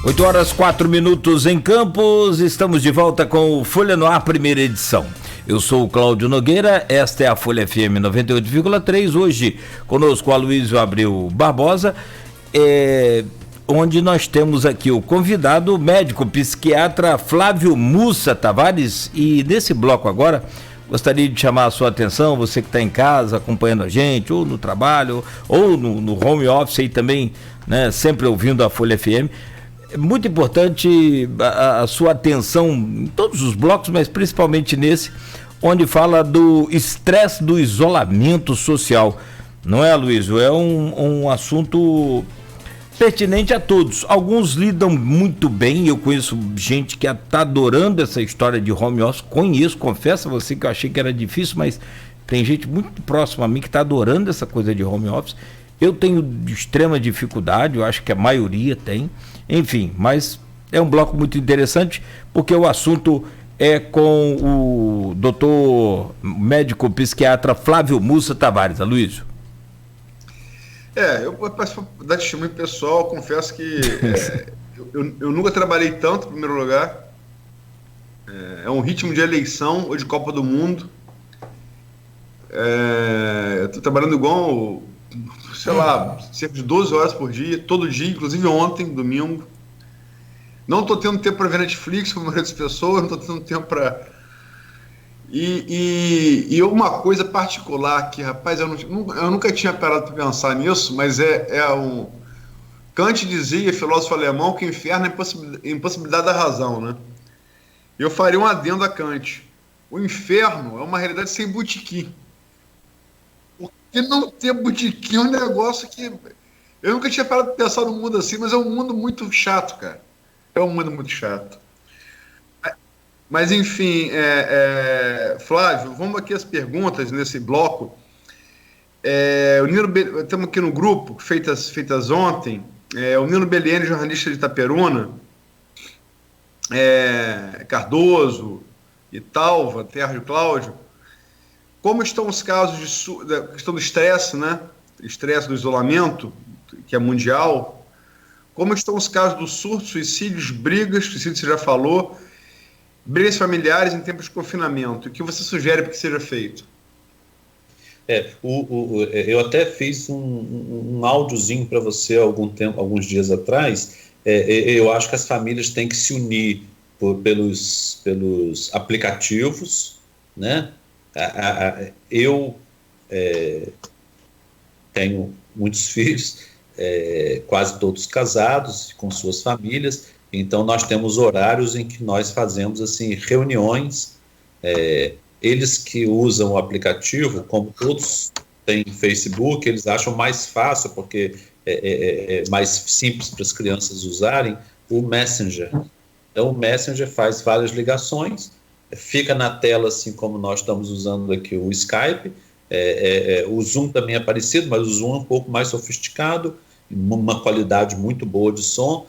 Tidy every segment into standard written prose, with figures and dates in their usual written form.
8h04 em Campos, estamos de volta com o Folha no Ar, primeira edição. Eu sou o Cláudio Nogueira, esta é a Folha FM 98,3, hoje conosco a Aloysio Abreu Barbosa, onde nós temos aqui o convidado, o médico psiquiatra Flávio Mussa Tavares, e nesse bloco agora, gostaria de chamar a sua atenção, você que está em casa acompanhando a gente, ou no trabalho, ou no home office aí também, né, sempre ouvindo a Folha FM. É muito importante a sua atenção em todos os blocos, mas principalmente nesse, onde fala do estresse do isolamento social. Não é, Aloysio? É um assunto pertinente a todos. Alguns lidam muito bem, eu conheço gente que está adorando essa história de home office, confesso a você que eu achei que era difícil, mas tem gente muito próxima a mim que está adorando essa coisa de home office. Eu tenho extrema dificuldade, eu acho que a maioria tem, enfim, mas é um bloco muito interessante, porque o assunto é com o doutor médico psiquiatra Flávio Mussa Tavares. Aloysio. Eu peço dar testemunho pessoal, confesso que eu nunca trabalhei tanto, em primeiro lugar. É um ritmo de eleição ou de Copa do Mundo. Eu estou trabalhando igual, sei lá, cerca de 12 horas por dia, todo dia, inclusive ontem, domingo. Não estou tendo tempo para ver Netflix, como a maioria das pessoas, não estou tendo tempo para... E uma coisa particular que, rapaz, eu nunca tinha parado para pensar nisso, mas Kant dizia, filósofo alemão, que o inferno é impossibilidade da razão, né? Eu faria um adendo a Kant. O inferno é uma realidade sem botequim. Porque não ter botequim é um negócio que... Eu nunca tinha parado para pensar num mundo assim, mas é um mundo muito chato, cara. É um mundo muito chato. Mas, enfim, Flávio, vamos aqui às perguntas nesse bloco. Estamos aqui no grupo, feitas ontem. O Nino Beliene, jornalista de Itaperuna, Cardoso, Italva, terra de Cláudio. Como estão os casos da questão do estresse, né? Estresse do isolamento, que é mundial. Como estão os casos do surto, suicídios, brigas, suicídio você já falou, brigas familiares em tempos de confinamento? O que você sugere para que seja feito? Eu até fiz um áudiozinho para você alguns dias atrás. Eu acho que as famílias têm que se unir pelos aplicativos, né? Eu tenho muitos filhos, quase todos casados, com suas famílias. Então, nós temos horários em que nós fazemos assim, reuniões. Eles que usam o aplicativo, como todos têm Facebook, eles acham mais fácil, porque é mais simples para as crianças usarem, o Messenger. Então, o Messenger faz várias ligações, fica na tela, assim como nós estamos usando aqui o Skype. O Zoom também é parecido, mas o Zoom é um pouco mais sofisticado, uma qualidade muito boa de som.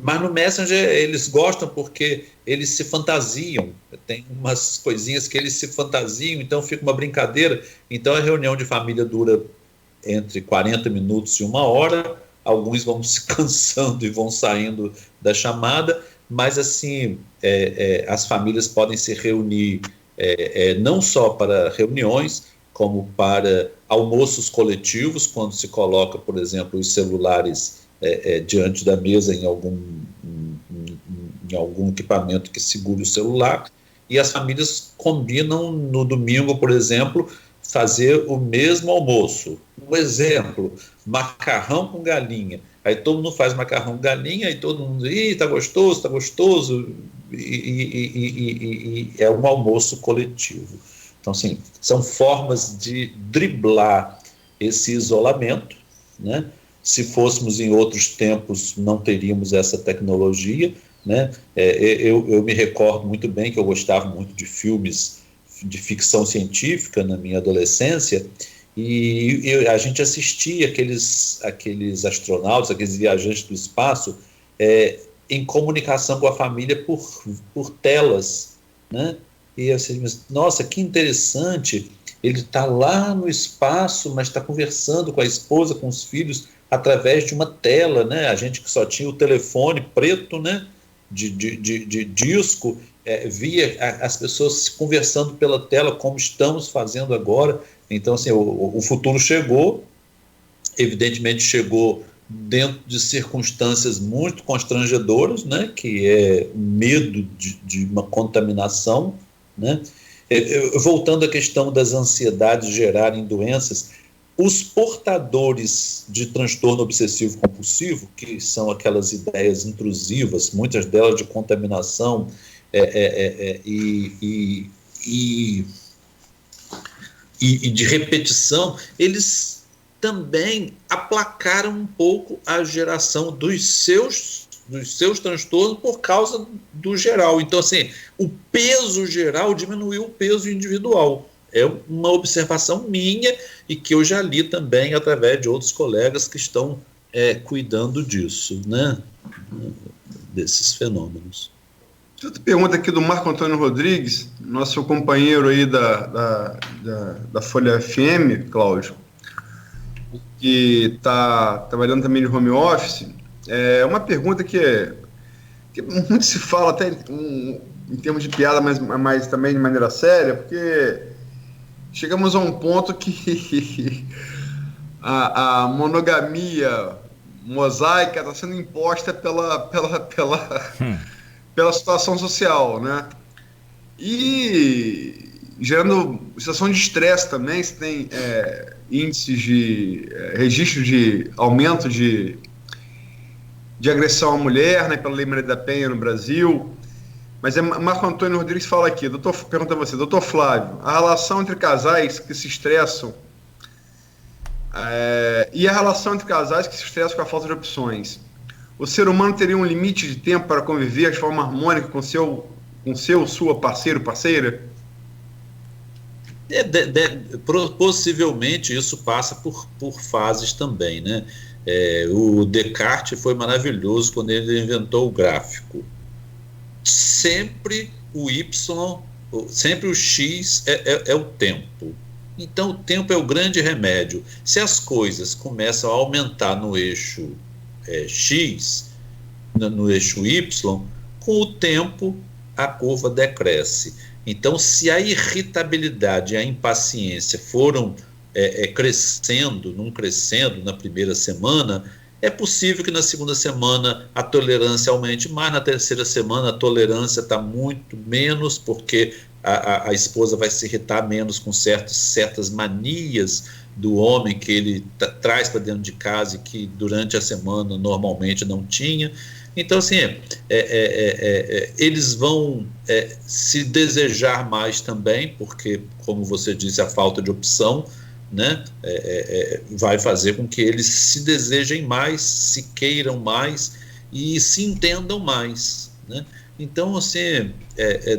Mas no Messenger eles gostam porque eles se fantasiam, tem umas coisinhas que eles se fantasiam, então fica uma brincadeira. Então a reunião de família dura entre 40 minutos e 1 hora, alguns vão se cansando e vão saindo da chamada, mas assim, as famílias podem se reunir não só para reuniões, como para almoços coletivos, quando se coloca, por exemplo, os celulares diante da mesa em algum equipamento que segure o celular, e as famílias combinam no domingo, por exemplo, fazer o mesmo almoço. Um exemplo, macarrão com galinha. Aí todo mundo faz macarrão com galinha e todo mundo diz, tá gostoso, e é um almoço coletivo. Então, assim, são formas de driblar esse isolamento, né? Se fôssemos em outros tempos, não teríamos essa tecnologia, né? Eu me recordo muito bem que eu gostava muito de filmes de ficção científica na minha adolescência, e a gente assistia aqueles astronautas, aqueles viajantes do espaço, em comunicação com a família por telas, né? E eu assim, nossa, que interessante, ele está lá no espaço, mas está conversando com a esposa, com os filhos, através de uma tela, né? A gente que só tinha o telefone preto, né? De disco, via as pessoas conversando pela tela, como estamos fazendo agora. Então, assim, o futuro chegou, evidentemente chegou dentro de circunstâncias muito constrangedoras, né? Que é o medo de uma contaminação, né? Voltando à questão das ansiedades gerarem doenças, os portadores de transtorno obsessivo compulsivo, que são aquelas ideias intrusivas, muitas delas de contaminação e de repetição, eles também aplacaram um pouco a geração dos seus transtornos por causa do geral. Então, assim, o peso geral diminuiu o peso individual. É uma observação minha e que eu já li também através de outros colegas que estão cuidando disso, né? Desses fenômenos. Outra pergunta aqui do Marco Antônio Rodrigues, nosso companheiro aí da Folha FM, Cláudio, que está trabalhando também de home office. É uma pergunta que muito se fala até em termos de piada, mas também de maneira séria, porque chegamos a um ponto que a monogamia mosaica está sendo imposta pela situação social, né? E gerando situação de estresse também. Você tem índices de registro de aumento de agressão à mulher, né, pela Lei Maria da Penha no Brasil. Mas Marco Antônio Rodrigues fala aqui, pergunta a você, doutor Flávio, a relação entre casais que se estressam e a relação entre casais que se estressam com a falta de opções. O ser humano teria um limite de tempo para conviver de forma harmônica com sua parceiro, parceira? Possivelmente isso passa por fases também, né? O Descartes foi maravilhoso quando ele inventou o gráfico. Sempre o Y, sempre o X é o tempo. Então o tempo é o grande remédio. Se as coisas começam a aumentar no eixo X, no eixo Y, com o tempo a curva decresce. Então, se a irritabilidade e a impaciência foram crescendo na primeira semana, é possível que na segunda semana a tolerância aumente mais, na terceira semana a tolerância está muito menos, porque a esposa vai se irritar menos com certas manias do homem que ele traz para dentro de casa e que durante a semana normalmente não tinha. Então, assim, eles vão se desejar mais também, porque, como você disse, a falta de opção, né, vai fazer com que eles se desejem mais, se queiram mais e se entendam mais, né? Então, assim,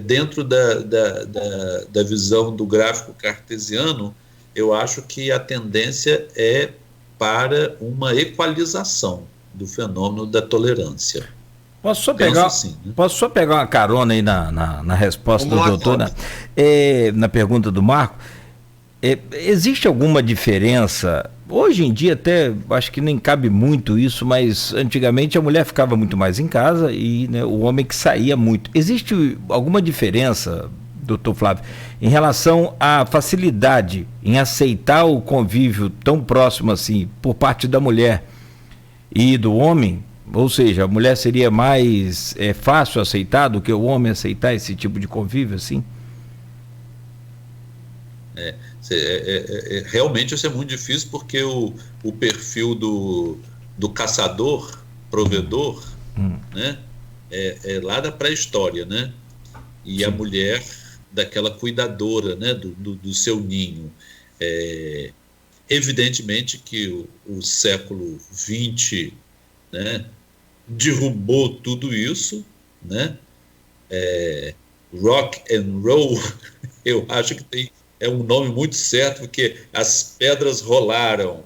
dentro da visão do gráfico cartesiano, eu acho que a tendência é para uma equalização do fenômeno da tolerância. Posso só pegar uma carona aí na resposta do doutor, na pergunta do Marco? Existe alguma diferença? Hoje em dia até acho que nem cabe muito isso, mas antigamente a mulher ficava muito mais em casa e, né, o homem que saía muito. Existe alguma diferença, doutor Flávio, em relação à facilidade em aceitar o convívio tão próximo assim por parte da mulher e do homem? Ou seja, a mulher seria mais fácil aceitar do que o homem aceitar esse tipo de convívio assim? Realmente isso é muito difícil, porque o perfil do caçador, provedor, né, é lá da pré-história, né? E sim, a mulher daquela cuidadora, né, do seu ninho. Evidentemente que o século XX, né, derrubou tudo isso, né? Rock and roll, eu acho que é um nome muito certo, porque as pedras rolaram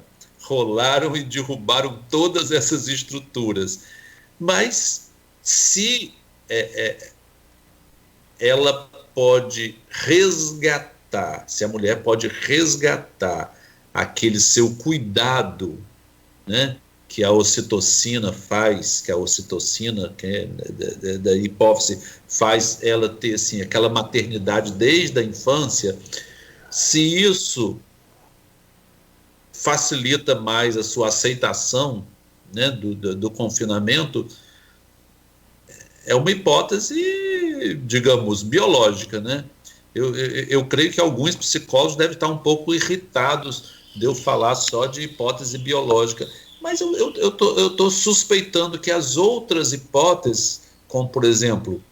e derrubaram todas essas estruturas. Mas se ela pode resgatar, se a mulher pode resgatar aquele seu cuidado, né, que a ocitocina faz, que a ocitocina, que é da hipófise, faz ela ter assim, aquela maternidade desde a infância, se isso facilita mais a sua aceitação, né, do confinamento, é uma hipótese, digamos, biológica, né? Eu creio que alguns psicólogos devem estar um pouco irritados de eu falar só de hipótese biológica, mas eu tô suspeitando que as outras hipóteses, como por exemplo,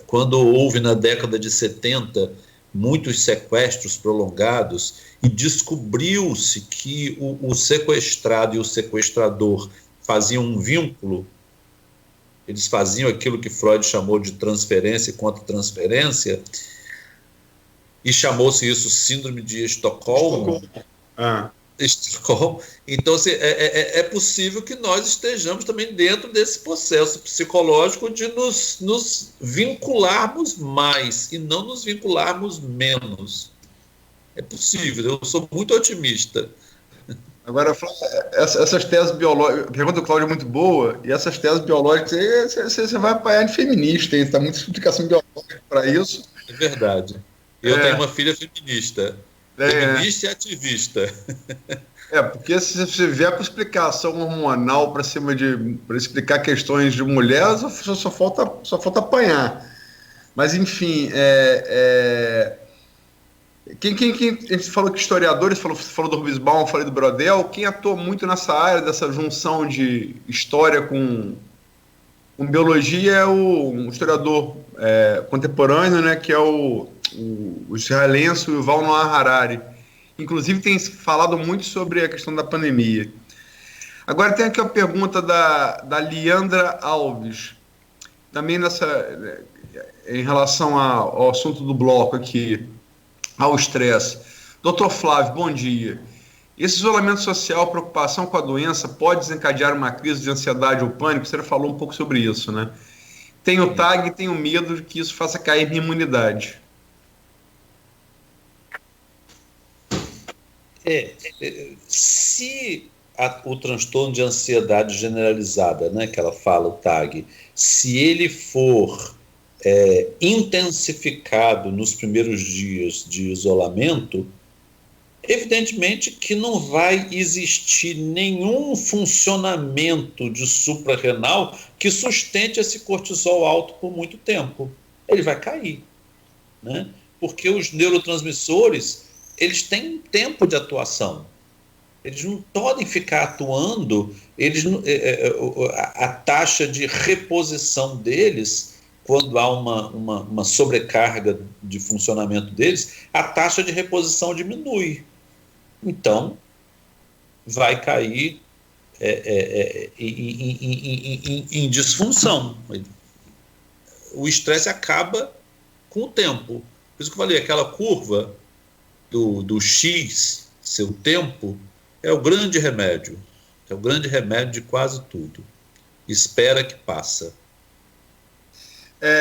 quando houve na década de 70 muitos sequestros prolongados e descobriu-se que o sequestrado e o sequestrador faziam um vínculo, eles faziam aquilo que Freud chamou de transferência e contra-transferência, e chamou-se isso síndrome de Estocolmo. Estocolmo. Então, assim, é possível que nós estejamos também dentro desse processo psicológico de nos vincularmos mais e não nos vincularmos menos. É possível, eu sou muito otimista. Agora, essas teses biológicas, a pergunta do Cláudio é muito boa, e essas teses biológicas aí você vai apanhar de feminista, hein? Tá muita explicação biológica para isso. É verdade. Eu tenho uma filha feminista. Feminista e ativista. Porque se você vier com explicação hormonal para explicar questões de mulher, só falta apanhar. Mas, enfim, quem a gente falou que historiadores, falou do Hobsbawm, falei do Brodel, quem atua muito nessa área dessa junção de história com biologia é um historiador contemporâneo, né, que é o israelense Yuval Noah Harari. Inclusive tem falado muito sobre a questão da pandemia. Agora tem aqui a pergunta da Liandra Alves, também em relação ao assunto do bloco aqui, ao estresse. Doutor Flávio, bom dia. Esse isolamento social, preocupação com a doença, pode desencadear uma crise de ansiedade ou pânico? Você falou um pouco sobre isso, né? Tenho TAG e tenho medo de que isso faça cair minha imunidade. Se o transtorno de ansiedade generalizada, né, que ela fala, o TAG, se ele for intensificado nos primeiros dias de isolamento, evidentemente que não vai existir nenhum funcionamento de suprarrenal que sustente esse cortisol alto por muito tempo. Ele vai cair, né? Porque os neurotransmissores, eles têm um tempo de atuação. Eles não podem ficar atuando, a taxa de reposição deles, quando há uma sobrecarga de funcionamento deles, a taxa de reposição diminui. Então, vai cair em disfunção. O estresse acaba com o tempo. Por isso que eu falei, aquela curva do X, seu tempo, é o grande remédio. É o grande remédio de quase tudo. Espera que passa.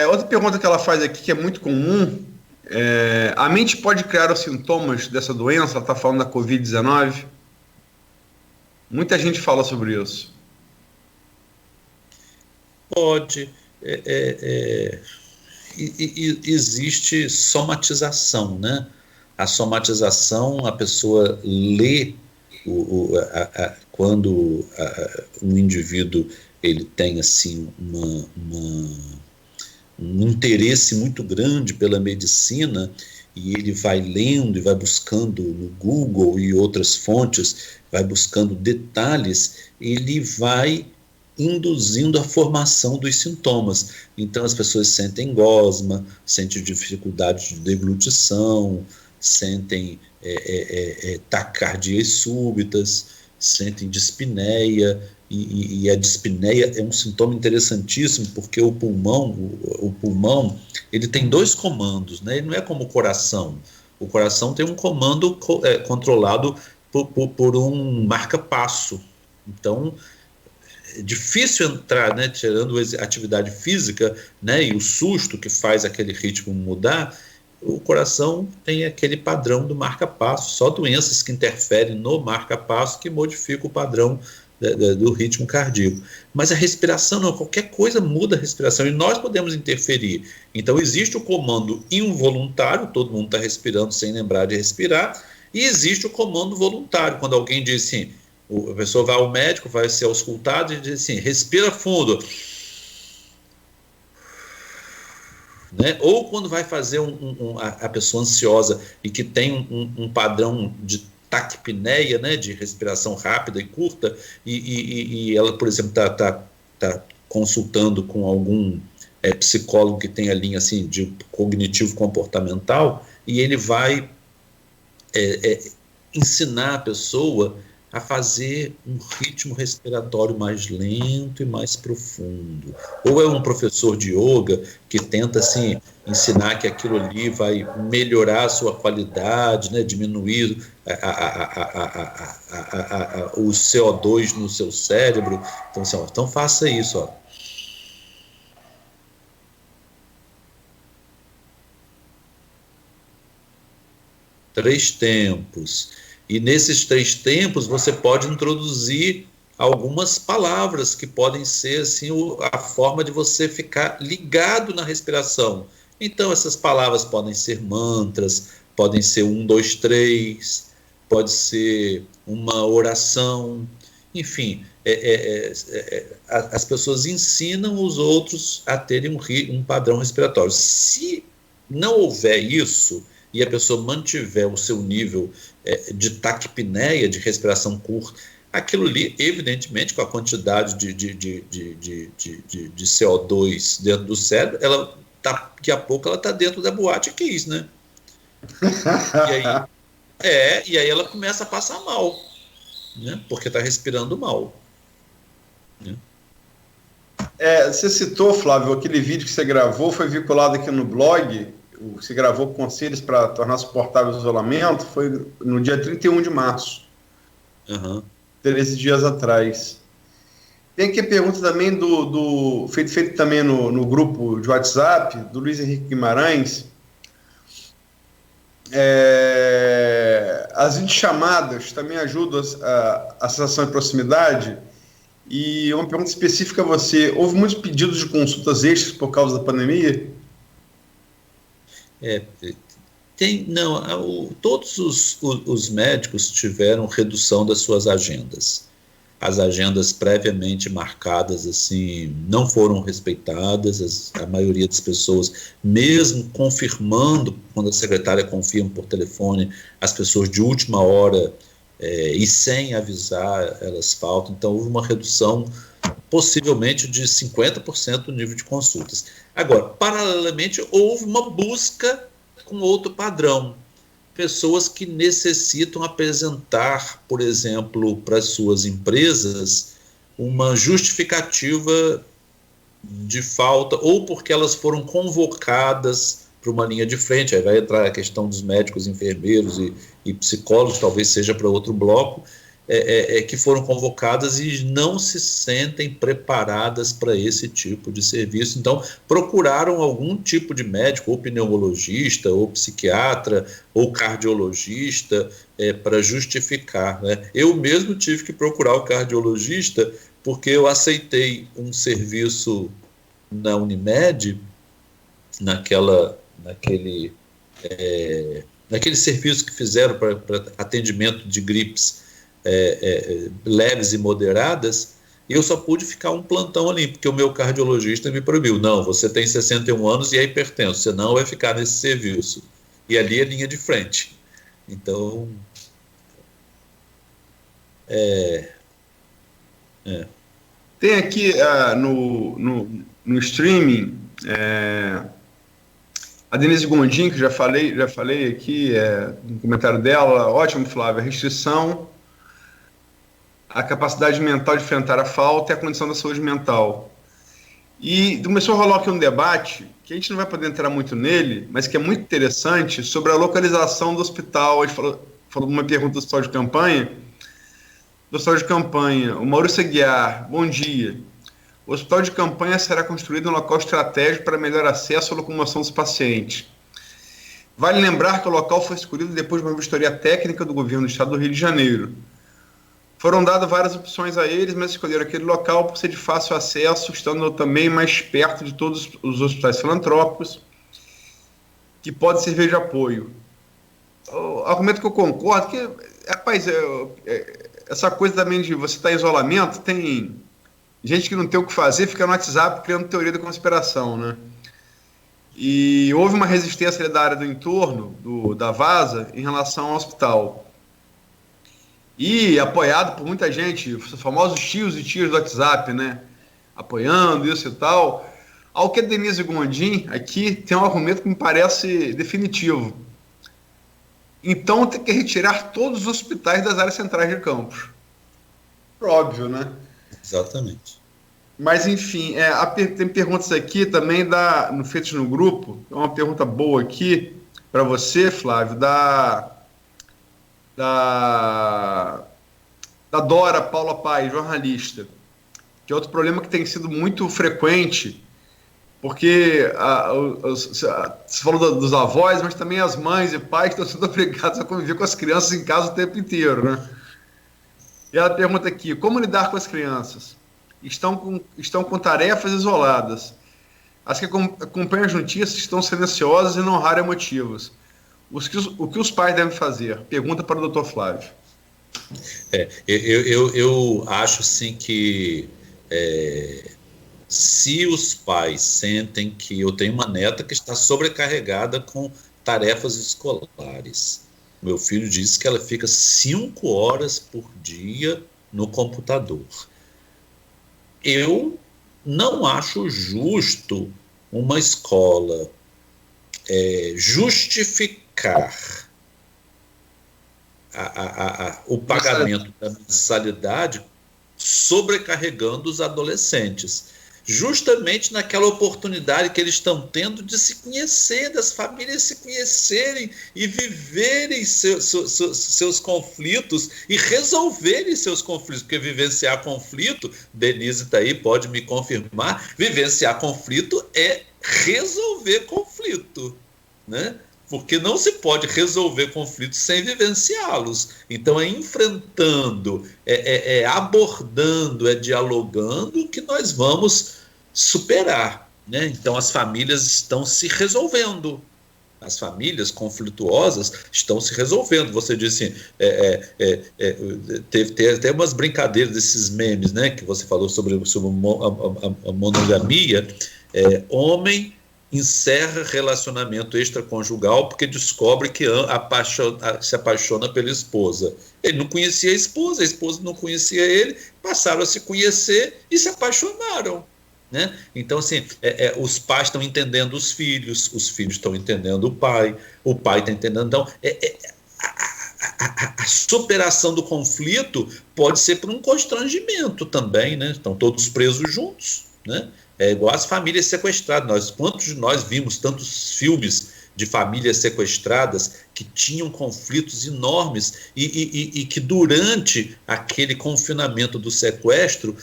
Outra pergunta que ela faz aqui, que é muito comum, a mente pode criar os sintomas dessa doença? Ela está falando da Covid-19. Muita gente fala sobre isso. Pode. Existe somatização, né? A somatização, a pessoa lê quando um indivíduo ele tem assim um interesse muito grande pela medicina, e ele vai lendo e vai buscando no Google e outras fontes, vai buscando detalhes, ele vai induzindo a formação dos sintomas. Então as pessoas sentem gosma, sentem dificuldade de deglutição, sentem taquicardias súbitas, sentem dispneia, e a dispneia é um sintoma interessantíssimo, porque o pulmão ele tem dois comandos, né? Ele não é como o coração. O coração tem um comando controlado por um marca-passo. Então, é difícil entrar, né, tirando a atividade física, né, e o susto que faz aquele ritmo mudar, o coração tem aquele padrão do marca-passo, só doenças que interferem no marca-passo que modificam o padrão do ritmo cardíaco. Mas a respiração não, qualquer coisa muda a respiração e nós podemos interferir. Então existe o comando involuntário, todo mundo está respirando sem lembrar de respirar, e existe o comando voluntário, quando alguém diz assim, a pessoa vai ao médico, vai ser auscultado e diz assim, respira fundo. Né? Ou quando vai fazer a pessoa ansiosa e que tem um padrão de taquipneia, né, de respiração rápida e curta, e ela, por exemplo, está consultando com algum psicólogo que tem a linha assim, de cognitivo-comportamental, e ele vai ensinar a pessoa a fazer um ritmo respiratório mais lento e mais profundo. Ou é um professor de yoga que tenta assim, ensinar que aquilo ali vai melhorar a sua qualidade, né, diminuir o CO2 no seu cérebro. Então, assim, então faça isso. Ó. Três tempos. E nesses 3 tempos você pode introduzir algumas palavras que podem ser assim, a forma de você ficar ligado na respiração. Então essas palavras podem ser mantras, podem ser 1, 2, 3, pode ser uma oração, enfim, as pessoas ensinam os outros a terem um padrão respiratório. Se não houver isso, e a pessoa mantiver o seu nível de taquipneia, de respiração curta, aquilo ali, evidentemente, com a quantidade de CO2 dentro do cérebro, ela daqui a pouco ela está dentro da boate Kiss, né? E aí ela começa a passar mal, né? Porque está respirando mal. Né? Você citou, Flávio, aquele vídeo que você gravou, foi vinculado aqui no blog. Você gravou conselhos para tornar suportável o isolamento, foi no dia 31 de março. 13 dias atrás. Tem aqui a pergunta também feito também no grupo de WhatsApp, do Luiz Henrique Guimarães. As videochamadas também ajudam a sensação de proximidade? E uma pergunta específica a você: houve muitos pedidos de consultas extras por causa da pandemia? Todos os médicos tiveram redução das suas agendas. As agendas previamente marcadas assim não foram respeitadas. A maioria das pessoas, mesmo confirmando, quando a secretária confirma por telefone, as pessoas de última hora e sem avisar, elas faltam. Então houve uma redução possivelmente de 50% do nível de consultas. Agora, paralelamente, houve uma busca com outro padrão. Pessoas que necessitam apresentar, por exemplo, para as suas empresas, uma justificativa de falta, ou porque elas foram convocadas para uma linha de frente, aí vai entrar a questão dos médicos, enfermeiros e psicólogos, talvez seja para outro bloco, que foram convocadas e não se sentem preparadas para esse tipo de serviço. Então, procuraram algum tipo de médico, ou pneumologista, ou psiquiatra, ou cardiologista, para justificar. Né? Eu mesmo tive que procurar o cardiologista porque eu aceitei um serviço na Unimed, naquele serviço que fizeram para atendimento de gripes leves e moderadas, eu só pude ficar um plantão ali, porque o meu cardiologista me proibiu: não, você tem 61 anos e é hipertenso, você não vai ficar nesse serviço. E ali é linha de frente. Então, Tem aqui no streaming a Denise Gondim, que já falei aqui no comentário dela. Ótimo, Flávio. A restrição, a capacidade mental de enfrentar a falta e a condição da saúde mental. E começou a rolar aqui um debate, que a gente não vai poder entrar muito nele, mas que é muito interessante, sobre a localização do hospital. A gente falou uma pergunta do hospital de campanha. O Maurício Aguiar: bom dia. O hospital de campanha será construído em um local estratégico para melhor acesso à locomoção dos pacientes. Vale lembrar que o local foi escolhido depois de uma vistoria técnica do governo do estado do Rio de Janeiro. Foram dadas várias opções a eles, mas escolheram aquele local por ser de fácil acesso, estando também mais perto de todos os hospitais filantrópicos, que podem servir de apoio. O argumento que eu concordo, que, rapaz, essa coisa também de você estar em isolamento, tem gente que não tem o que fazer, fica no WhatsApp criando teoria da conspiração, né? E houve uma resistência da área do entorno, da Vasa, em relação ao hospital. E apoiado por muita gente, os famosos tios e tias do WhatsApp, né? Apoiando isso e tal. Ao que a Denise Gondim aqui tem um argumento que me parece definitivo. Então tem que retirar todos os hospitais das áreas centrais de Campos. Óbvio, né? Exatamente. Mas, enfim, tem perguntas aqui também feitas no grupo. É uma pergunta boa aqui para você, Flávio, da Dora Paula Paz, jornalista, que é outro problema que tem sido muito frequente, porque você falou dos avós, mas também as mães e pais estão sendo obrigados a conviver com as crianças em casa o tempo inteiro, né? E ela pergunta aqui, como lidar com as crianças? Estão com tarefas isoladas. As que acompanham as notícias estão silenciosas e não raro emotivas. O que os pais devem fazer? Pergunta para o Dr. Flávio. Eu acho sim que se os pais sentem que eu tenho uma neta que está sobrecarregada com tarefas escolares, meu filho disse que ela fica 5 horas por dia no computador. Eu não acho justo uma escola justificar o pagamento da mensalidade sobrecarregando os adolescentes, justamente naquela oportunidade que eles estão tendo de se conhecer, das famílias se conhecerem e viverem seus conflitos e resolverem seus conflitos, porque vivenciar conflito, Denise está aí, pode me confirmar, vivenciar conflito é resolver conflito, né? Porque não se pode resolver conflitos sem vivenciá-los. Então é enfrentando, abordando, dialogando que nós vamos superar, né? Então as famílias estão se resolvendo. As famílias conflituosas estão se resolvendo. Você disse teve até umas brincadeiras desses memes, né? Que você falou sobre a monogamia. Homem encerra relacionamento extraconjugal porque descobre que se apaixona pela esposa. Ele não conhecia a esposa não conhecia ele, passaram a se conhecer e se apaixonaram, né? Então, assim, os pais estão entendendo os filhos estão entendendo o pai está entendendo. Então, a superação do conflito pode ser por um constrangimento também, né? Estão todos presos juntos, né? É igual as famílias sequestradas. Quantos de nós vimos tantos filmes de famílias sequestradas que tinham conflitos enormes e que durante aquele confinamento do sequestro,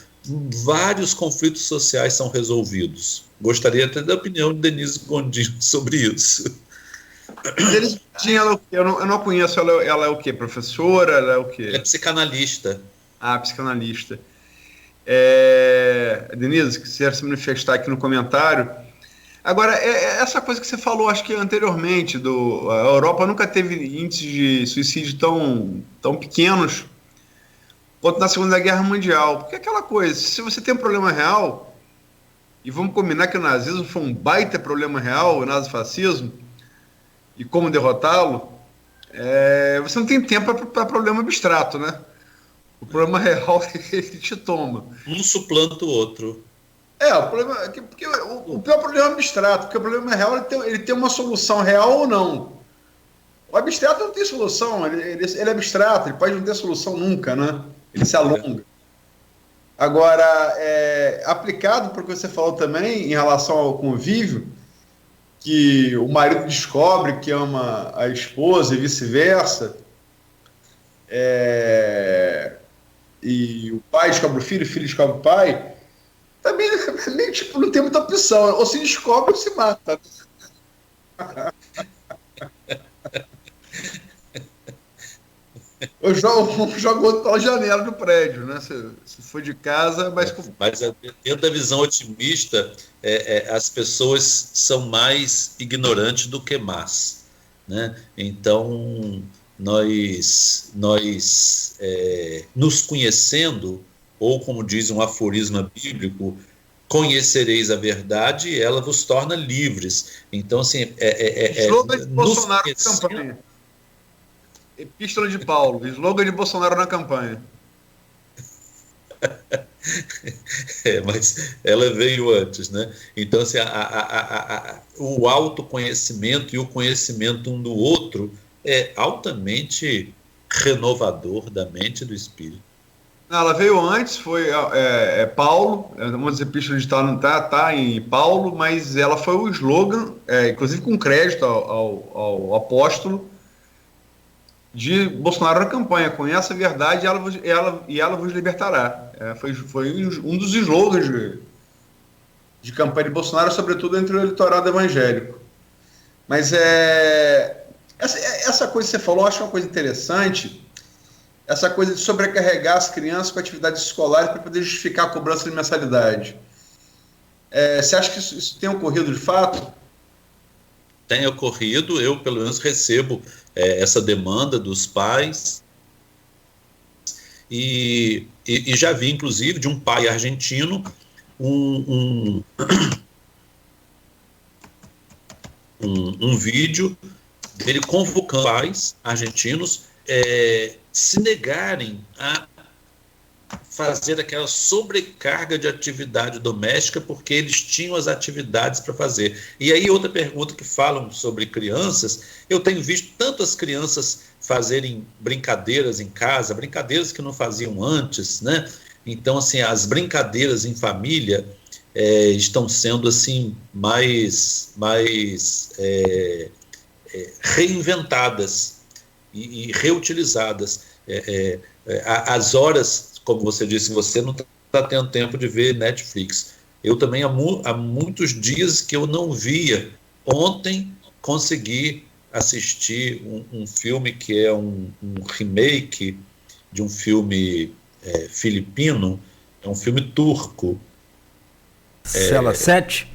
vários conflitos sociais são resolvidos. Gostaria até da opinião de Denise Gondim sobre isso. Denise Gondim, eu não conheço, ela é o quê? Professora? Ela é o quê? Ela é psicanalista. Psicanalista. Denise, que você se manifestar aqui no comentário. Agora, essa coisa que você falou, acho que anteriormente, a Europa nunca teve índices de suicídio tão pequenos quanto na Segunda Guerra Mundial. Porque é aquela coisa, se você tem um problema real, e vamos combinar que o nazismo foi um baita problema real, o nazifascismo, e como derrotá-lo, você não tem tempo para problema abstrato, né? O problema real ele te toma. Um suplanta o outro. O problema porque o pior problema é abstrato, porque o problema real ele tem uma solução real ou não. O abstrato não tem solução, ele é abstrato, ele pode não ter solução nunca, né? Ele se alonga. Agora, aplicado para o que você falou também em relação ao convívio, que o marido descobre que ama a esposa e vice-versa, e o pai descobre o filho descobre o pai, também tipo, não tem muita opção. Ou se descobre ou se mata. Eu jogo outro pela janela do prédio, né? Se for de casa, mas dentro da visão otimista, as pessoas são mais ignorantes do que más, né? Então, nós nos conhecendo, ou como diz um aforisma bíblico, conhecereis a verdade e ela vos torna livres. Então, assim, slogan de Bolsonaro conhecendo... na campanha. Epístola de Paulo, slogan de Bolsonaro na campanha. Mas ela veio antes, né? Então, assim, o autoconhecimento e o conhecimento um do outro é altamente renovador da mente e do espírito. Não, ela veio antes, foi Paulo, uma das epístolas de Paulo tá em Paulo, mas ela foi o slogan, inclusive com crédito ao apóstolo, de Bolsonaro na campanha: conheça a verdade e ela vos libertará. Foi um dos slogans de campanha de Bolsonaro, sobretudo entre o eleitorado evangélico. Mas essa coisa que você falou, eu acho uma coisa interessante, essa coisa de sobrecarregar as crianças com atividades escolares para poder justificar a cobrança de mensalidade. Você acha que isso tem ocorrido de fato? Tem ocorrido, eu pelo menos recebo essa demanda dos pais e já vi, inclusive, de um pai argentino um vídeo dele convocando pais argentinos se negarem a fazer aquela sobrecarga de atividade doméstica porque eles tinham as atividades para fazer. E aí outra pergunta que falam sobre crianças, eu tenho visto tantas crianças fazerem brincadeiras em casa, brincadeiras que não faziam antes, né? Então, assim, as brincadeiras em família estão sendo assim mais reinventadas e reutilizadas. As horas, como você disse, você não está tendo tempo de ver Netflix. Eu também há muitos dias que eu não via. Ontem consegui assistir um filme que é um remake de um filme filipino, é um filme turco. Cela 7?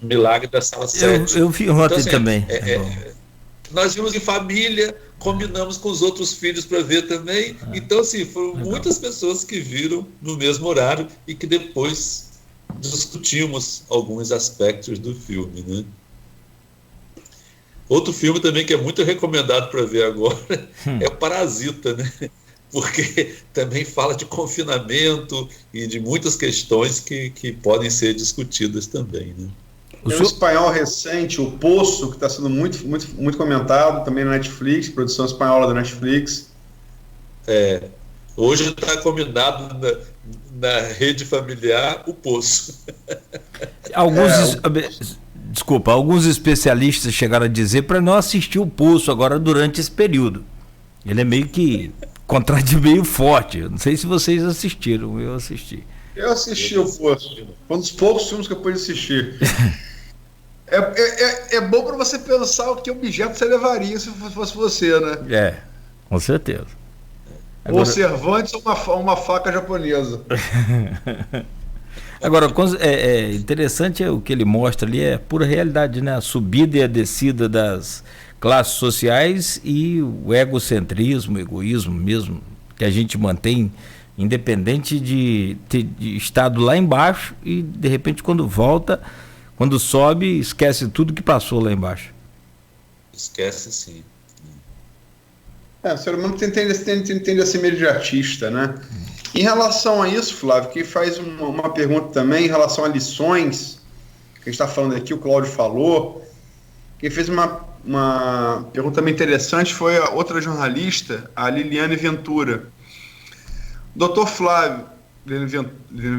Milagre da Sala 7. Eu vi ontem, então, assim, também. Nós vimos em família, combinamos com os outros filhos para ver também. Então, assim, foram muitas pessoas que viram no mesmo horário e que depois discutimos alguns aspectos do filme, né? Outro filme também que é muito recomendado para ver agora é Parasita, né? Porque também fala de confinamento e de muitas questões que podem ser discutidas também, né? Tem um espanhol recente, O Poço, que está sendo muito, muito, muito comentado, também na Netflix, produção espanhola da Netflix. Hoje está combinado na rede familiar O Poço. Alguns especialistas chegaram a dizer para não assistir O Poço agora durante esse período. Ele é meio que meio forte. Não sei se vocês assistiram, eu assisti. Eu assisti O Poço. Foi um dos poucos filmes que eu pude assistir. É bom para você pensar o que objeto você levaria se fosse você, né? Com certeza. Agora... Ou Cervantes ou uma faca japonesa. Agora, interessante o que ele mostra ali, é pura realidade, né? A subida e a descida das classes sociais e o egocentrismo, o egoísmo mesmo, que a gente mantém, independente de ter estado lá embaixo e, de repente, quando sobe, esquece tudo que passou lá embaixo. Esquece, sim. O ser humano tende a ser imediatista, né? Em relação a isso, Flávio, que faz uma pergunta também em relação a lições, que a gente está falando aqui, o Cláudio falou, quem fez uma pergunta também interessante foi a outra jornalista, a Liliane Ventura. Doutor Flávio, Liliane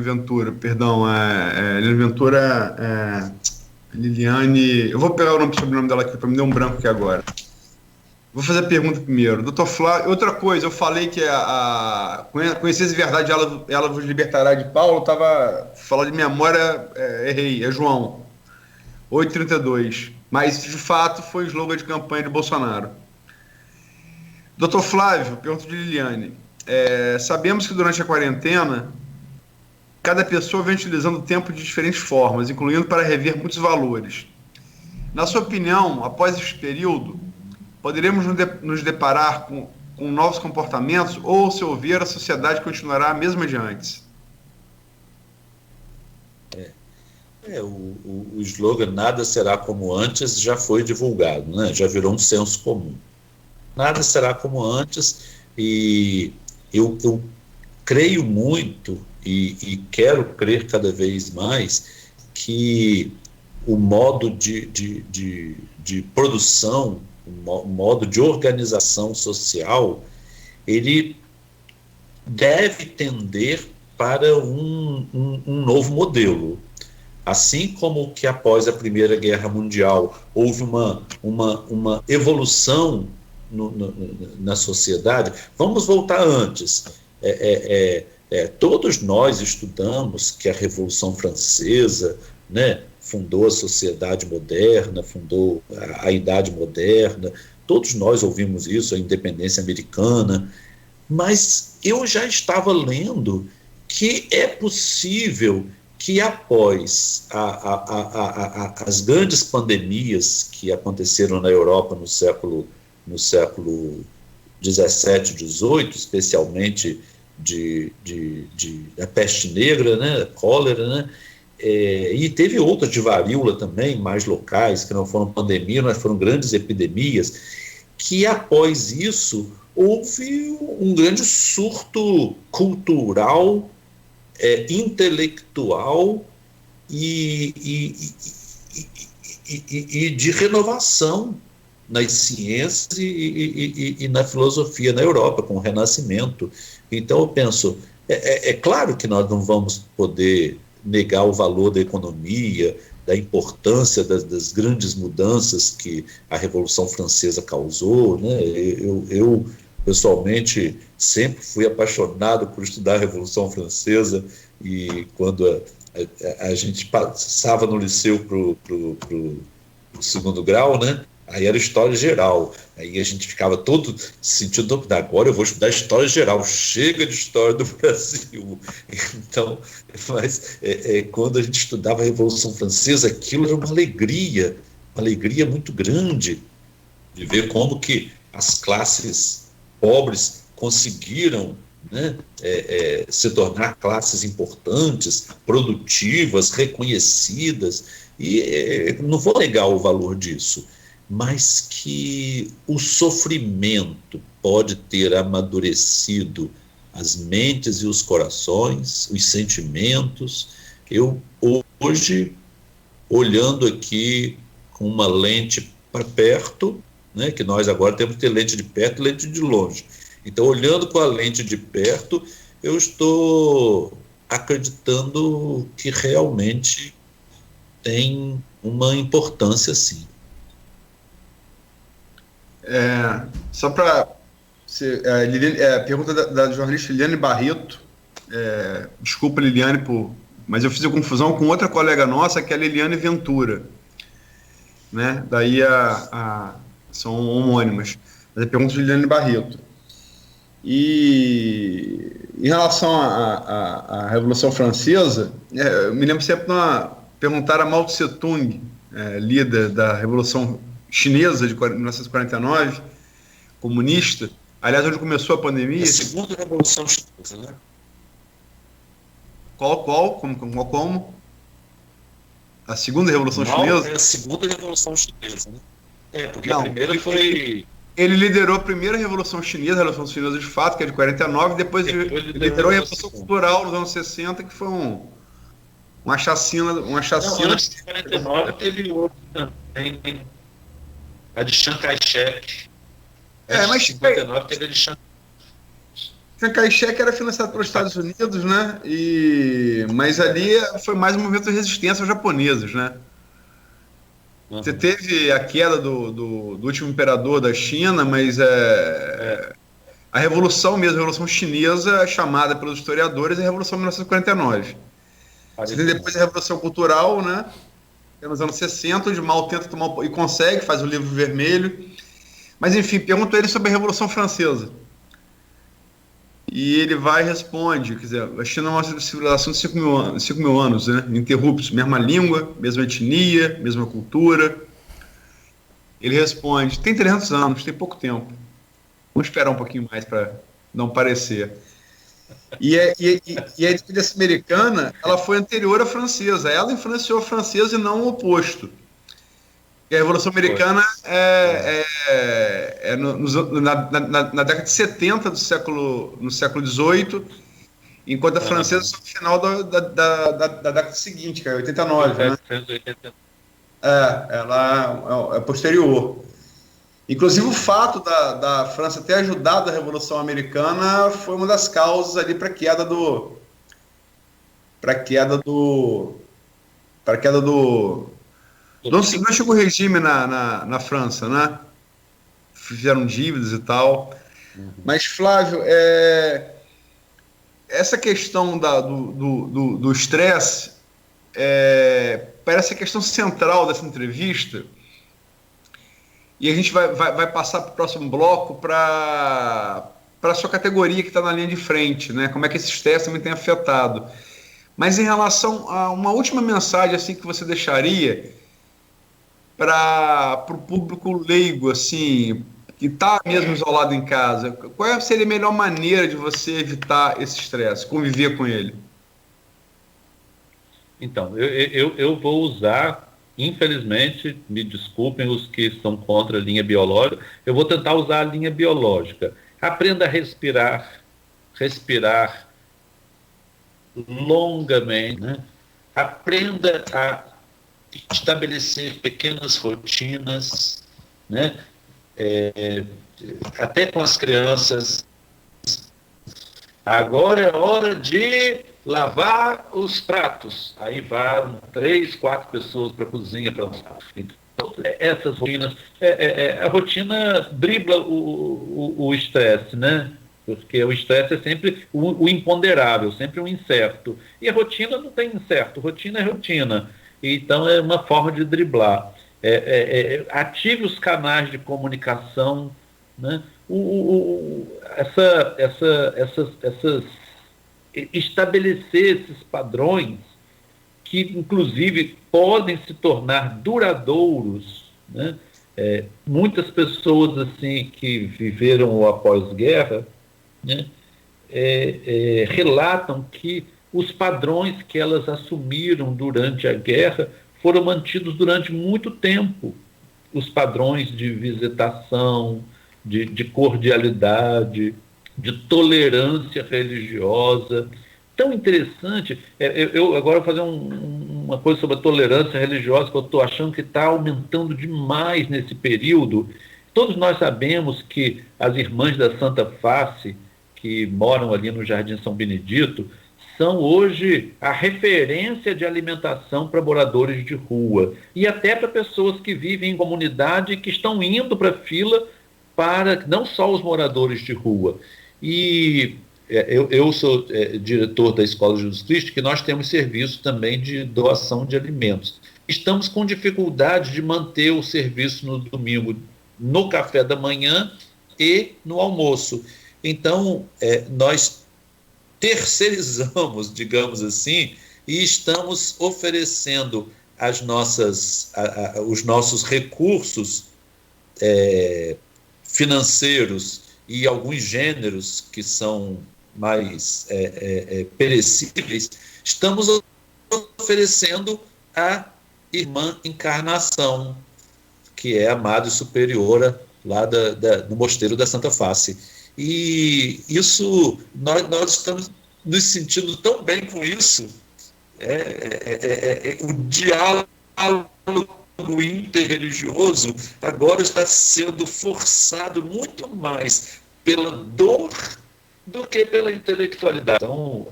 Ventura, Liliane, eu vou pegar o sobrenome dela aqui, para me dar um branco aqui agora. Vou fazer a pergunta primeiro. Doutor Flávio, outra coisa, eu falei que conhecer a verdade, ela vos libertará de Paulo, estava falando de memória, errei, é João 8,32. Mas, de fato, foi o slogan de campanha de Bolsonaro. Doutor Flávio, pergunta de Liliane. Sabemos que durante a quarentena, cada pessoa vem utilizando o tempo de diferentes formas, incluindo para rever muitos valores. Na sua opinião, após esse período, poderemos nos deparar com novos comportamentos ou, se houver, a sociedade continuará a mesma de antes? O slogan "nada será como antes" já foi divulgado, né? Já virou um senso comum. Nada será como antes, e eu creio muito e quero crer cada vez mais que o modo de produção, o modo de organização social, ele deve tender para um novo modelo. Assim como que após a Primeira Guerra Mundial houve uma evolução na sociedade, vamos voltar antes. Todos nós estudamos que a Revolução Francesa, né, fundou a sociedade moderna, fundou a Idade Moderna, todos nós ouvimos isso, a independência americana, mas eu já estava lendo que é possível que após as grandes pandemias que aconteceram na Europa no século XVII, XVIII, especialmente da peste negra, né, a cólera, né, e teve outras de varíola também, mais locais, que não foram pandemias, mas foram grandes epidemias, que após isso houve um grande surto cultural, intelectual e de renovação nas ciências e na filosofia na Europa, com o Renascimento. Então eu penso, claro que nós não vamos poder negar o valor da economia, da importância das grandes mudanças que a Revolução Francesa causou, né? Eu pessoalmente sempre fui apaixonado por estudar a Revolução Francesa, e quando a gente passava no liceu para o segundo grau, né? Aí era história geral, aí a gente ficava todo sentindo, agora eu vou estudar história geral, chega de história do Brasil. Então, mas quando a gente estudava a Revolução Francesa, aquilo era uma alegria muito grande de ver como que as classes pobres conseguiram, né, se tornar classes importantes, produtivas, reconhecidas, e não vou negar o valor disso, mas que o sofrimento pode ter amadurecido as mentes e os corações, os sentimentos. Eu hoje, olhando aqui com uma lente para perto, né, que nós agora temos que ter lente de perto e lente de longe. Então, olhando com a lente de perto, eu estou acreditando que realmente tem uma importância, sim. Só para... pergunta da jornalista Liliane Barreto. Desculpa, Liliane, mas eu fiz a confusão com outra colega nossa, que é a Liliane Ventura. Né? Daí são homônimas. Mas é pergunta de Liliane Barreto. E em relação à Revolução Francesa, eu me lembro sempre de perguntar a Mao Tse Tung, líder da Revolução Chinesa de 1949, comunista, aliás, onde começou a pandemia. A segunda Revolução Chinesa, né? Qual? Como? A segunda Revolução Chinesa? É a segunda Revolução Chinesa, né? Porque a primeira foi... Ele liderou a primeira Revolução Chinesa, a Revolução Chinesa de fato, que é de 49, depois ele liderou a Revolução Cultural nos anos 60, que foi uma chacina. Não, antes de 49 teve outra também, a de Chiang Kai-shek. Mas 59 teve a de Chiang Kai-shek era financiado pelos Estados Unidos, né? Mas ali foi mais um movimento de resistência aos japoneses, né? Você teve a queda do último imperador da China, mas a Revolução mesmo, a Revolução Chinesa, chamada pelos historiadores, é a Revolução de 1949. Você tem depois a Revolução Cultural, né? Nos anos 60, onde Mao tenta tomar e consegue, faz o Livro Vermelho. Mas enfim, pergunto a ele sobre a Revolução Francesa. E ele vai e responde, quer dizer, a China é uma civilização de 5 mil anos, né? Ininterruptos, mesma língua, mesma etnia, mesma cultura. Ele responde, tem 300 anos, tem pouco tempo. Vamos esperar um pouquinho mais para não parecer. E a independência americana, ela foi anterior à francesa. Ela influenciou a francesa e não o oposto. E a Revolução Americana na década de 70 no século XVIII, enquanto a francesa só no final da década seguinte, que é 89, né? Ela é posterior. Inclusive o fato da França ter ajudado a Revolução Americana foi uma das causas ali para a queda não chegou o regime na França, né? Fizeram dívidas e tal. Mas, Flávio, essa questão do estresse parece a questão central dessa entrevista. E a gente vai passar para o próximo bloco para a sua categoria que está na linha de frente, né? Como é que esse estresse também tem afetado. Mas em relação a uma última mensagem assim, que você deixaria para o público leigo, assim, que está mesmo isolado em casa, qual seria a melhor maneira de você evitar esse estresse, conviver com ele? Então, eu vou usar, infelizmente, me desculpem os que estão contra a linha biológica, eu vou tentar usar a linha biológica. Aprenda a respirar longamente, né? Aprenda a estabelecer pequenas rotinas, né? Até com as crianças. Agora é hora de lavar os pratos. Aí vão 3, 4 pessoas para a cozinha para lavar. Então, essas rotinas, a rotina dribla o estresse, né? Porque o estresse é sempre o imponderável, sempre o incerto. E a rotina não tem incerto, rotina é rotina. Então é uma forma de driblar. Ative os canais de comunicação, né? Estabelecer esses padrões que, inclusive, podem se tornar duradouros, né? Muitas pessoas assim que viveram o após-guerra, né, relatam que os padrões que elas assumiram durante a guerra foram mantidos durante muito tempo. Os padrões de visitação, de cordialidade, de tolerância religiosa. Tão interessante. Eu agora vou fazer uma coisa sobre a tolerância religiosa que eu estou achando que está aumentando demais nesse período. Todos nós sabemos que as irmãs da Santa Face, que moram ali no Jardim São Benedito, são hoje a referência de alimentação para moradores de rua e até para pessoas que vivem em comunidade e que estão indo para a fila para não só os moradores de rua. E eu sou diretor da Escola de Jesus Cristo, que nós temos serviço também de doação de alimentos. Estamos com dificuldade de manter o serviço no domingo, no café da manhã e no almoço. Então, nós terceirizamos, digamos assim, e estamos oferecendo os nossos recursos financeiros e alguns gêneros que são mais perecíveis, estamos oferecendo a Irmã Encarnação, que é a Madre Superiora lá do Mosteiro da Santa Face. E isso, nós estamos nos sentindo tão bem com isso. O diálogo interreligioso agora está sendo forçado muito mais pela dor do que pela intelectualidade. Então,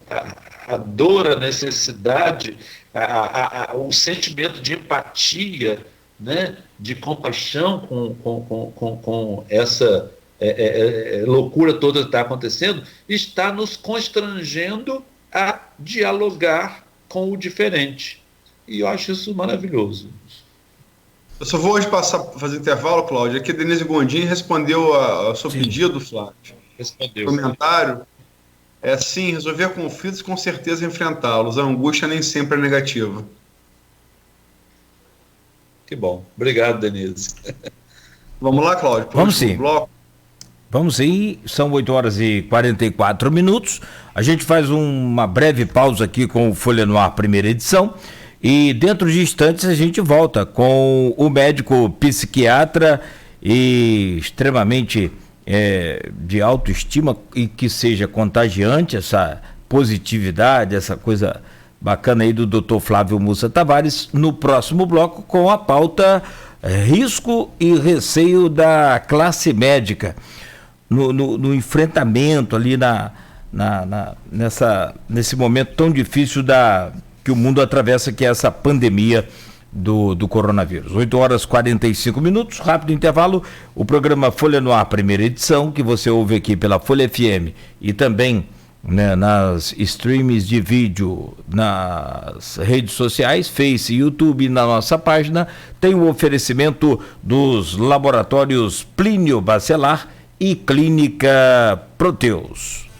a dor, a necessidade, o sentimento de empatia, né, de compaixão com essa loucura toda que está acontecendo, está nos constrangendo a dialogar com o diferente. E eu acho isso maravilhoso. Eu só vou hoje fazer intervalo, Cláudio. Aqui a Denise Gondim respondeu ao seu pedido, Flávio. Respondeu. Comentário. Sim, resolver conflitos com certeza enfrentá-los. A angústia nem sempre é negativa. Que bom. Obrigado, Denise. Vamos lá, Cláudio. Vamos sim. Bloco. Vamos sim, são 8h44. A gente faz uma breve pausa aqui com o Folha no Ar, primeira edição. E dentro de instantes a gente volta com o médico psiquiatra e extremamente de autoestima e que seja contagiante essa positividade, essa coisa bacana aí do Dr. Flávio Mussa Tavares, no próximo bloco com a pauta risco e receio da classe médica no enfrentamento ali nesse momento tão difícil que o mundo atravessa, que é essa pandemia do coronavírus. 8h45, rápido intervalo, o programa Folha no Ar, primeira edição, que você ouve aqui pela Folha FM e também, né, nas streams de vídeo, nas redes sociais, Face, YouTube, na nossa página, tem o oferecimento dos laboratórios Plínio Bacelar e Clínica Proteus.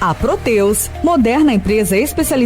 A Proteus, moderna empresa especializada